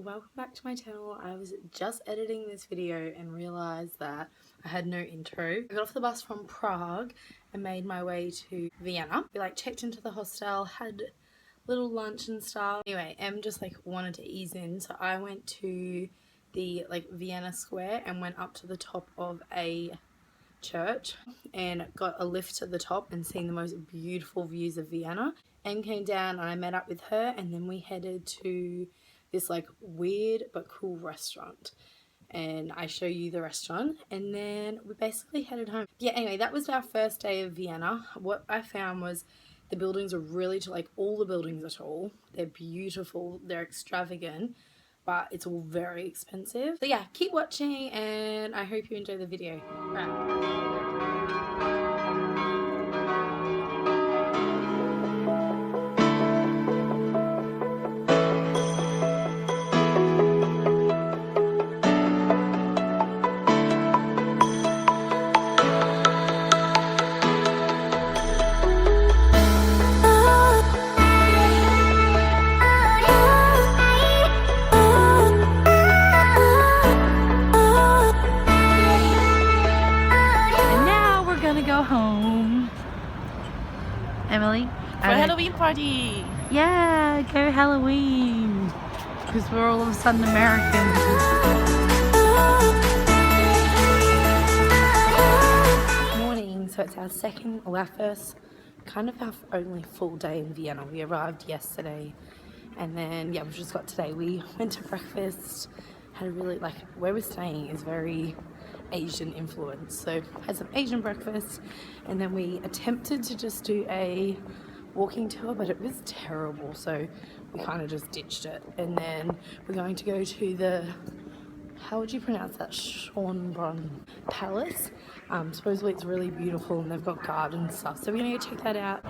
welcome back to my channel. I was just editing this video and realized that I had no intro. I got off the bus from Prague and made my way to Vienna. We checked into the hostel, had little lunch and stuff. Anyway, Em just wanted to ease in, so I went to the Vienna Square and went up to the top of a church and got a lift to the top and seen the most beautiful views of Vienna. Em came down and I met up with her, and then we headed to this weird but cool restaurant, and I show you the restaurant, and then we basically headed home. Yeah, anyway, that was our first day of Vienna. What I found was the buildings are really all the buildings are tall, they're beautiful, they're extravagant, but it's all very expensive. So yeah, keep watching and I hope you enjoy the video. Right. Home, Emily, for Halloween party. Yeah, go Halloween, because we're all of a sudden Americans. Morning, so it's our second or our first, kind of our only full day in Vienna. We arrived yesterday, and then yeah, we've just got today. We went to breakfast, had a really where we're staying is very Asian influence, so had some Asian breakfast, and then we attempted to just do a walking tour, but it was terrible, so we kind of just ditched it. And then we're going to go to the, how would you pronounce that, Schönbrunn Palace. Supposedly it's really beautiful and they've got gardens and stuff, so we're gonna go check that out.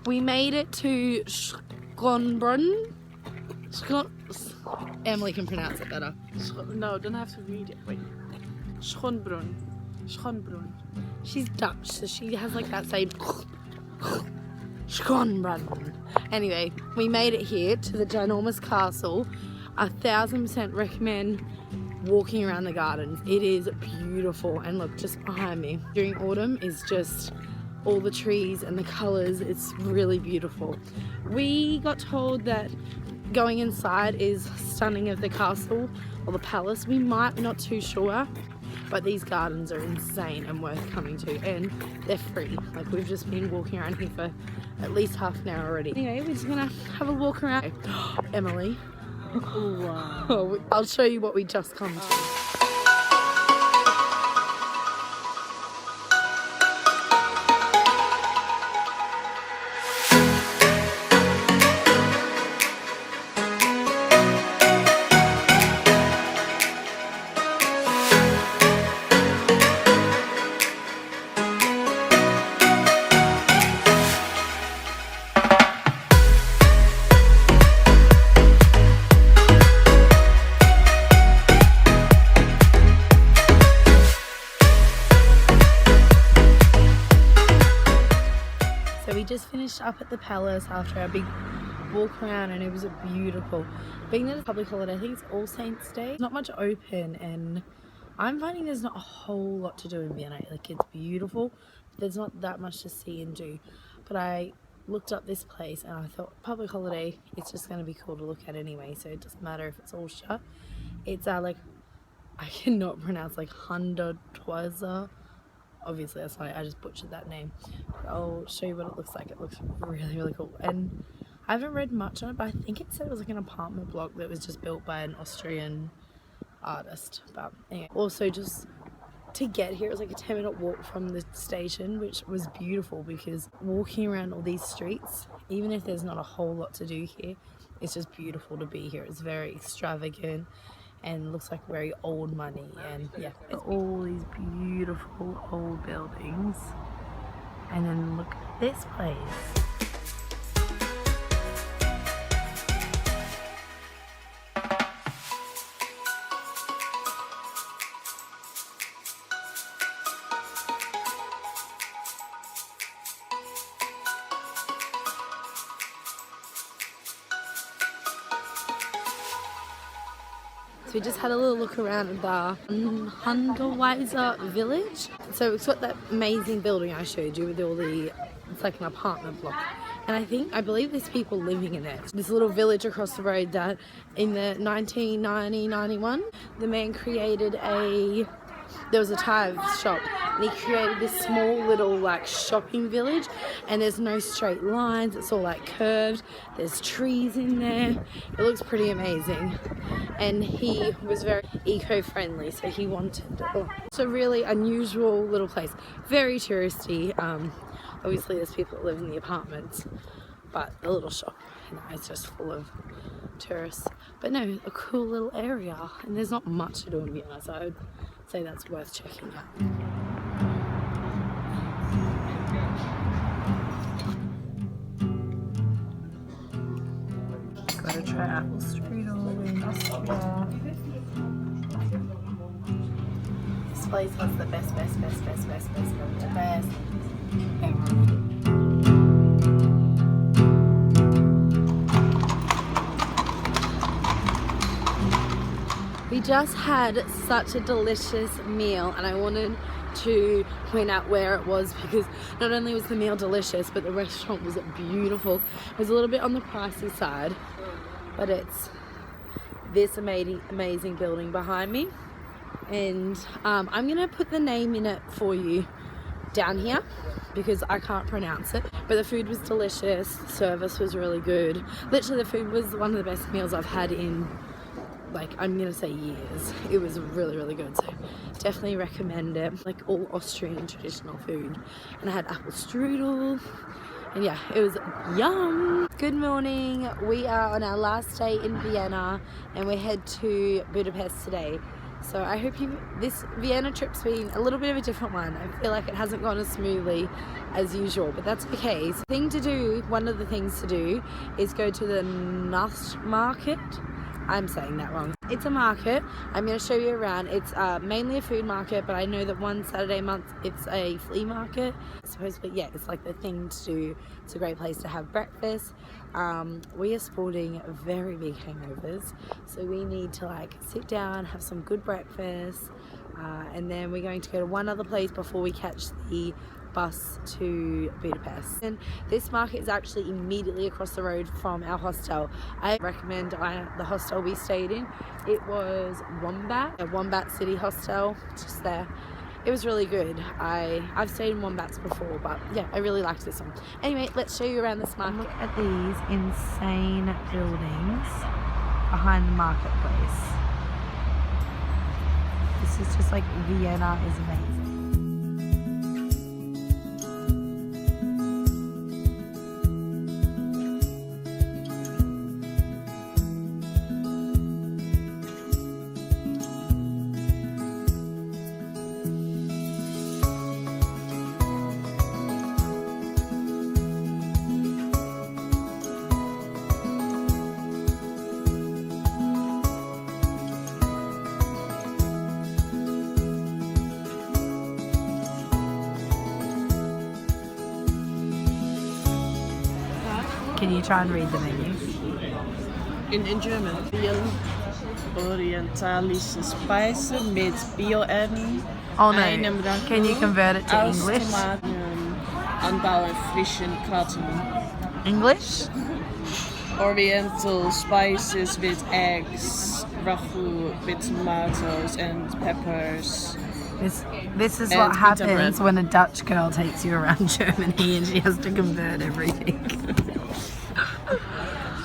We made it to Schönbrunn. Emily can pronounce it better. No, don't have to read it. Wait. Schönbrunn. Schönbrunn. She's Dutch, so she has that same Schönbrunn. Anyway, we made it here to the ginormous castle. 1000% recommend walking around the gardens. It is beautiful, and look, just behind me during autumn is just all the trees and the colors. It's really beautiful. We got told that going inside is stunning of the castle or the palace. We might be not too sure, but these gardens are insane and worth coming to, and they're free. We've just been walking around here for at least half an hour already. Anyway, we're just gonna have a walk around. Emily, wow. I'll show you what we just come to. We just finished up at the palace after our big walk around, and it was beautiful. Being that it's a public holiday, I think it's All Saints Day. Not much open, and I'm finding there's not a whole lot to do in Vienna. It's beautiful, but there's not that much to see and do. But I looked up this place and I thought, public holiday, it's just going to be cool to look at anyway, so it doesn't matter if it's all shut. It's I cannot pronounce Hundertwasserhaus. Obviously that's funny, I just butchered that name. I'll show you what it looks like. It looks really, really cool, and I haven't read much on it, but I think it said it was an apartment block that was just built by an Austrian artist. But anyway, also just to get here, it was a 10-minute walk from the station, which was beautiful, because walking around all these streets, even if there's not a whole lot to do here, it's just beautiful to be here. It's very extravagant and looks like very old money, and yeah, it's all these beautiful old buildings. And then look this place. So we just had a little look around at the Hundertwasserhaus village. So it's got that amazing building I showed you with all the, it's like an apartment block. And I believe there's people living in it. This little village across the road that in the 1990-91, the man created there was a tire shop and he created this small little like shopping village, and there's no straight lines, it's all like curved, there's trees in there, it looks pretty amazing. And he was very eco-friendly, so he wanted it's a really unusual little place, very touristy. Obviously there's people that live in the apartments, but the little shop is just full of tourists. But no, a cool little area, and there's not much to do in Vienna, so I would say that's worth checking out. Gotta try apple strudel in Austria. This place was the best ever. We just had such a delicious meal, and I wanted to point out where it was, because not only was the meal delicious, but the restaurant was beautiful. It was a little bit on the pricey side, but it's this amazing building behind me, and I'm gonna put the name in it for you down here because I can't pronounce it. But the food was delicious, the service was really good. Literally the food was one of the best meals I've had in, like, I'm gonna say years. It was really good, so definitely recommend it. Like all Austrian traditional food. And I had apple strudel, and yeah, it was yum. Good morning, we are on our last day in Vienna and we head to Budapest today. So I hope this Vienna trip's been a little bit of a different one. I feel like it hasn't gone as smoothly as usual, but that's okay. So one of the things to do is go to the Naschmarkt. I'm saying that wrong. It's a market. I'm going to show you around. It's mainly a food market, but I know that one Saturday a month it's a flea market. Supposedly, yeah, it's like the thing to do. It's a great place to have breakfast. We are sporting very big hangovers, so we need to like sit down, have some good breakfast, and then we're going to go to one other place before we catch the bus to Budapest. And this market is actually immediately across the road from our hostel. I recommend the hostel we stayed in. It was Wombat City Hostel, just there. It was really good. I've stayed in Wombats before, but yeah, I really liked this one. Anyway, let's show you around this market. Look at these insane buildings behind the marketplace. This is just like, Vienna is amazing. Can you try and read the menu? In German. Orientalische Speise mit Bio-Ernten. Oh no, can you convert it to English? Anbau in frischen Karten. English? Oriental spices with eggs, ragu with tomatoes and peppers. This is what happens when a Dutch girl takes you around Germany and she has to convert everything.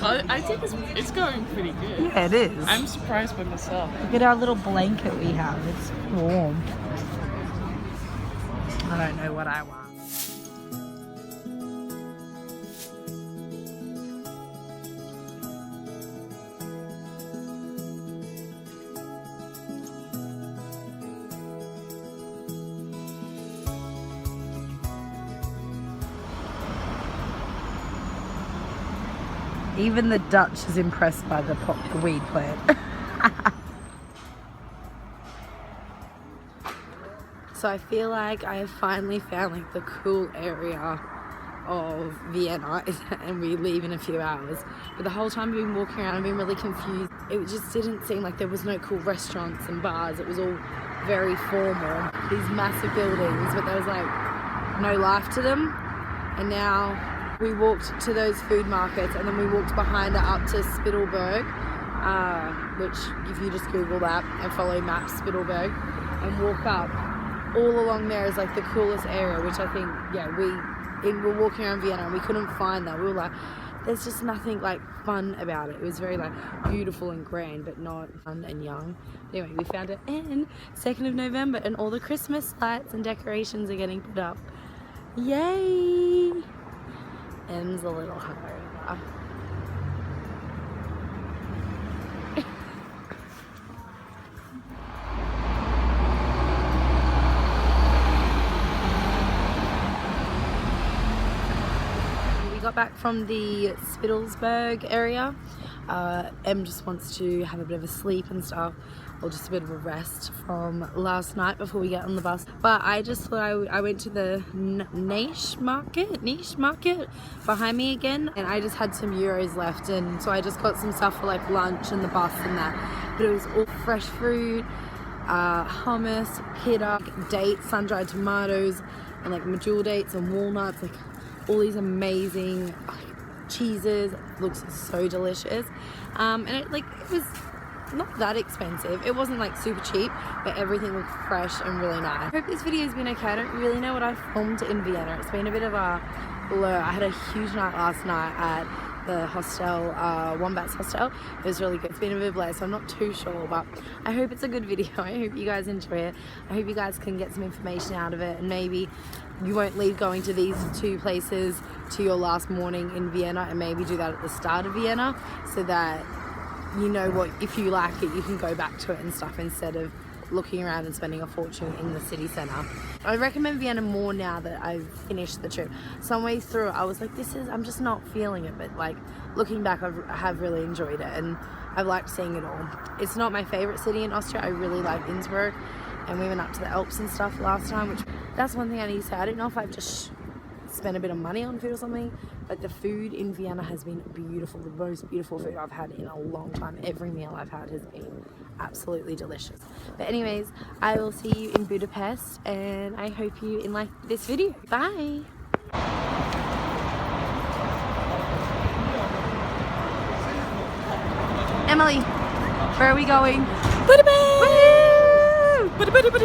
Well, I think it's going pretty good. Yeah, it is. I'm surprised by myself. Look at our little blanket we have. It's warm. I don't know what I want. Even the Dutch is impressed by the weed plant. So I feel like I have finally found like the cool area of Vienna, and we leave in a few hours. But the whole time I've been walking around, I've been really confused. It just didn't seem like there was no cool restaurants and bars. It was all very formal. These massive buildings, but there was like no life to them. And now we walked to those food markets, and then we walked behind it up to Spittelberg, which if you just Google that and follow maps Spittelberg and walk up, all along there is like the coolest area, which I think, yeah, we're walking around Vienna and we couldn't find that. We were like, there's just nothing like fun about it. It was very like beautiful and grand, but not fun and young. Anyway, we found it in 2nd of November and all the Christmas lights and decorations are getting put up. Yay! Em's a little hungover. Got back from the Spittelberg area. Em just wants to have a bit of a sleep and stuff, or just a bit of a rest from last night before we get on the bus. But I just thought I went to the Naschmarkt behind me again, and I just had some euros left, and so I just got some stuff for like lunch and the bus and that. But it was all fresh fruit, hummus, pita, dates, sun-dried tomatoes, and like medjool dates and walnuts, like all these amazing cheeses. It looks so delicious, and it was not that expensive. It wasn't like super cheap, but everything looked fresh and really nice. I hope this video has been okay. I don't really know what I filmed in Vienna. It's been a bit of a blur. I had a huge night last night at the hostel, Wombats Hostel. It was really good. It's been a bit of a blur, so I'm not too sure, but I hope it's a good video. I hope you guys enjoy it. I hope you guys can get some information out of it, and maybe you won't leave going to these two places to your last morning in Vienna, and maybe do that at the start of Vienna, so that you know what, if you like it, you can go back to it and stuff instead of looking around and spending a fortune in the city centre. I recommend Vienna more now that I've finished the trip. Some way through I was like, I'm just not feeling it, but like looking back, I have really enjoyed it, and I've liked seeing it all. It's not my favourite city in Austria. I really like Innsbruck, and we went up to the Alps and stuff last time, which that's one thing I need to say. I don't know if I've just spent a bit of money on food or something, but the food in Vienna has been beautiful. The most beautiful food I've had in a long time. Every meal I've had has been absolutely delicious. But anyways, I will see you in Budapest, and I hope you like this video. Bye! Emily, where are we going? Budapest! Woo! Budapest!